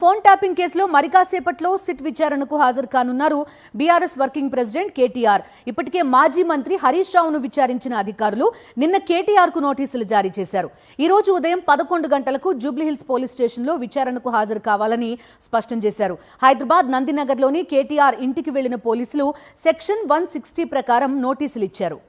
Phone tapping కేసులో మరికాసేపట్లో SIT విచారణకు హాజరు కానున్నారు బీఆర్ఎస్ వర్కింగ్ ప్రెసిడెంట్ కేటీఆర్. ఇప్పటికే మాజీ మంత్రి హరీష్ రావును విచారించిన అధికారులు నిన్న కేటీఆర్ కు నోటీసులు జారీ చేశారు. ఈ రోజు ఉదయం 11 గంటలకు జూబ్లీహిల్స్ పోలీస్ స్టేషన్లో విచారణకు హాజరు కావాలని స్పష్టం చేశారు. హైదరాబాద్ నందినగర్లోని కేటీఆర్ ఇంటికి వెళ్లిన పోలీసులు సెక్షన్ 160 ప్రకారం నోటీసులు ఇచ్చారు.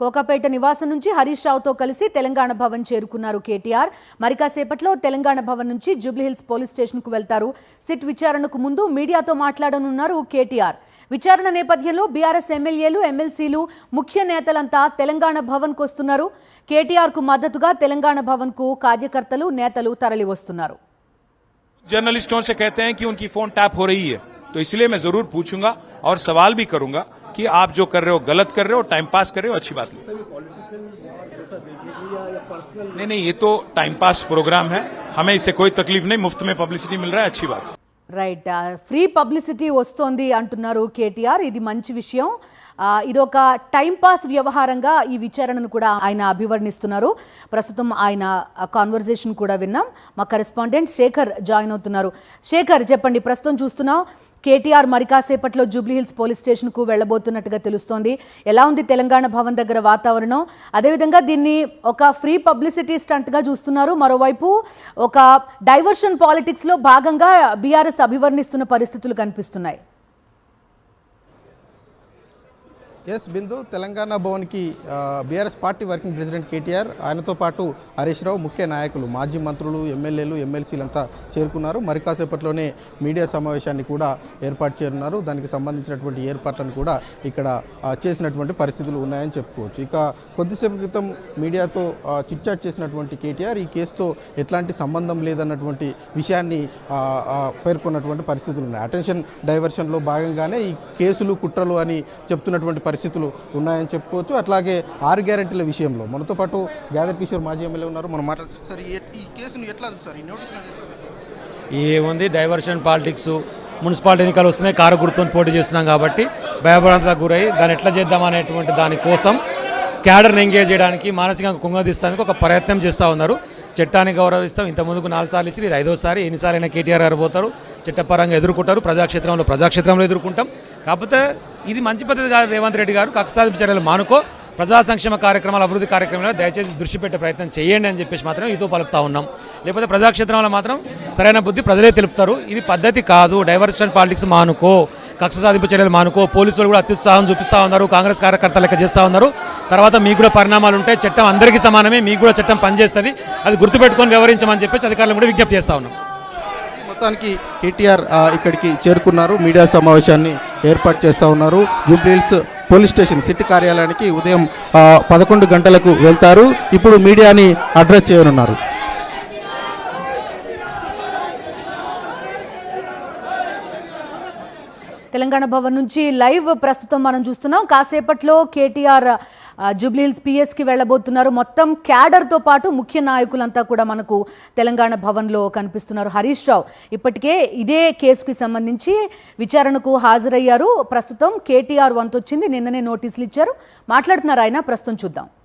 కోకాపేట నివాసం నుంచి హరీష్ రావుతో కలిసి తెలంగాణ భవన్ చేరుకున్నారు కేటీఆర్. మరికాసేపట్లో తెలంగాణ భవన్ నుంచి జూబ్లీహిల్స్ పోలీస్ స్టేషన్కు వెళ్తారు. సిట్ విచారణకు ముందు మీడియాతో మాట్లాడనున్నారు కేటీఆర్. విచారణ నేపథ్యంలో బీఆర్ఎస్ ఎమ్మెల్యేలు, ఎమ్మెల్సీలు, ముఖ్య నేతలంతా తెలంగాణ భవన్కు వస్తున్నారు. కేటీఆర్ కు మద్దతుగా తెలంగాణ భవన్ కు కార్యకర్తలు, నేతలు తరలి వస్తున్నారు. जर्नलिस्टों से कहते हैं कि उनकी फोन टैप हो रही है, तो इसलिए मैं जरूर पूछूंगा और सवाल भी करूंगा कि आप जो कर रहे हो गलत कर रहे हो, टाइम पास कर रहे हो, अच्छी बात नहीं, ये तो टाइम पास प्रोग्राम है, हमें इससे कोई तकलीफ नहीं, मुफ्त में पब्लिसिटी मिल रहा है, अच्छी बात. రైట్, ఫ్రీ పబ్లిసిటీ వస్తోంది అంటున్నారు కేటీఆర్. ఇది మంచి విషయం. ఇదొక టైంపాస్ వ్యవహారంగా ఈ విచారణను కూడా ఆయన అభివర్ణిస్తున్నారు. ప్రస్తుతం ఆయన కాన్వర్జేషన్ కూడా విన్నాం. మా కరెస్పాండెంట్ శేఖర్ జాయిన్ అవుతున్నారు. శేఖర్, చెప్పండి, ప్రస్తుతం చూస్తున్నాం కేటీఆర్ మరికాసేపట్లో జూబ్లీహిల్స్ పోలీస్ స్టేషన్కు వెళ్లబోతున్నట్టుగా తెలుస్తోంది. ఎలా ఉంది తెలంగాణ భవన్ దగ్గర వాతావరణం? అదేవిధంగా దీన్ని ఒక ఫ్రీ పబ్లిసిటీ స్టంట్గా చూస్తున్నారు. మరోవైపు ఒక డైవర్షన్ పాలిటిక్స్లో భాగంగా బీఆర్ఎస్ అభివర్ణిస్తున్న పరిస్థితులు కనిపిస్తున్నాయి. ఎస్ బిందు, తెలంగాణ భవన్కి BRS party working president KTR, ఆయనతో పాటు హరీష్ రావు, ముఖ్య నాయకులు, మాజీ మంత్రులు, ఎమ్మెల్యేలు, ఎమ్మెల్సీలంతా చేరుకున్నారు. మరి కాసేపట్లోనే మీడియా సమావేశాన్ని కూడా ఏర్పాటు చేయనున్నారు. దానికి సంబంధించినటువంటి ఏర్పాట్లను కూడా ఇక్కడ చేసినటువంటి పరిస్థితులు ఉన్నాయని చెప్పుకోవచ్చు. ఇక కొద్దిసేపు క్రితం మీడియాతో చిట్చాట్ చేసినటువంటి కేటీఆర్ ఈ కేసుతో ఎట్లాంటి సంబంధం లేదన్నటువంటి విషయాన్ని పేర్కొన్నటువంటి పరిస్థితులు ఉన్నాయి. అటెన్షన్ డైవర్షన్లో భాగంగానే ఈ కేసులు, కుట్రలు అని చెప్తున్నటువంటి పరిస్థితులు ఉన్నాయని చెప్పుకోవచ్చు. అట్లాగే 6 గ్యారెంటీల విషయంలో మనతో పాటు గ్యాదర్ కిషోర్ మాజీ ఎమ్మెల్యే ఉన్నారు. మనం సార్, ఈ కేసును ఎట్లా చూస్తారు? ఈ నోటీస్ ఏముంది, డైవర్షన్ పాలిటిక్స్, మున్సిపాలిటీ ఎన్నికలు వస్తున్నాయి, కారు గుర్తుని పోటీ చేస్తున్నాం కాబట్టి భయభ్రాంతులకు గురై దాన్ని ఎట్లా చేద్దామనేటువంటి దానికోసం క్యాడర్ని ఎంగేజ్ చేయడానికి, మానసికంగా కుంగదీస్తానికి ఒక ప్రయత్నం చేస్తూ ఉన్నారు. చట్టాన్ని గౌరవిస్తాం. ఇంతకుముందుకు 4 సార్లు ఇచ్చి ఇది 5వసారి. ఎన్నిసార్లు అయినా కేటీఆర్ గారు పోతారు, చట్టపరంగా ఎదుర్కొంటారు, ప్రజాక్షేత్రంలో ఎదుర్కొంటాం. కాకపోతే ఇది మంచి పద్ధతి కాదు. రేవంత్ రెడ్డి గారు కక్షసాధింపు చర్యలు మానుకో, ప్రజా సంక్షేమ కార్యక్రమాలు, అభివృద్ధి కార్యక్రమాలు దయచేసి దృష్టి పెట్టే ప్రయత్నం చేయండి అని చెప్పేసి మాత్రం ఇదో పలుకుతా ఉన్నాం. లేకపోతే ప్రజాక్షేత్రంలో మాత్రం సరైన బుద్ధి ప్రజలే తెలుపుతారు. ఇది పద్ధతి కాదు. డైవర్షన్ పాలిటిక్స్ మానుకో, కక్ష సాధింపు చర్యలు మానుకో. పోలీసులు కూడా అత్యుత్సాహం చూపిస్తూ ఉన్నారు, కాంగ్రెస్ కార్యకర్తలు లెక్క చేస్తూ ఉన్నారు. తర్వాత మీకు కూడా పరిణామాలు ఉంటాయి. చట్టం అందరికీ సమానమే, మీకు కూడా చట్టం పనిచేస్తుంది. అది గుర్తుపెట్టుకొని వ్యవహరించమని చెప్పేసి అధికారులను కూడా విజ్ఞప్తి చేస్తూ ఉన్నాం. మొత్తానికి కేటీఆర్ ఇక్కడికి చేరుకున్నారు. మీడియా సమావేశాన్ని ఏర్పాటు చేస్తూ ఉన్నారు. జూబ్లీహిల్స్ పోలీస్ స్టేషన్ సిటీ కార్యాలయానికి ఉదయం 11 గంటలకు వెళ్తారు. ఇప్పుడు మీడియాని అడ్రస్ చేయనున్నారు. తెలంగాణ భవన్ నుంచి లైవ్ ప్రస్తుతం మనం చూస్తున్నాం. కాసేపట్లో కేటీఆర్ జూబ్లీహిల్స్ పిఎస్కి వెళ్లబోతున్నారు. మొత్తం క్యాడర్తో పాటు ముఖ్య నాయకులంతా కూడా మనకు తెలంగాణ భవన్లో కనిపిస్తున్నారు. హరీష్ రావు ఇప్పటికే ఇదే కేసుకి సంబంధించి విచారణకు హాజరయ్యారు. ప్రస్తుతం కేటీఆర్ వంతొచ్చింది. నిన్ననే నోటీసులు ఇచ్చారు. మాట్లాడుతున్నారు ఆయన. ప్రస్తుతం చూద్దాం.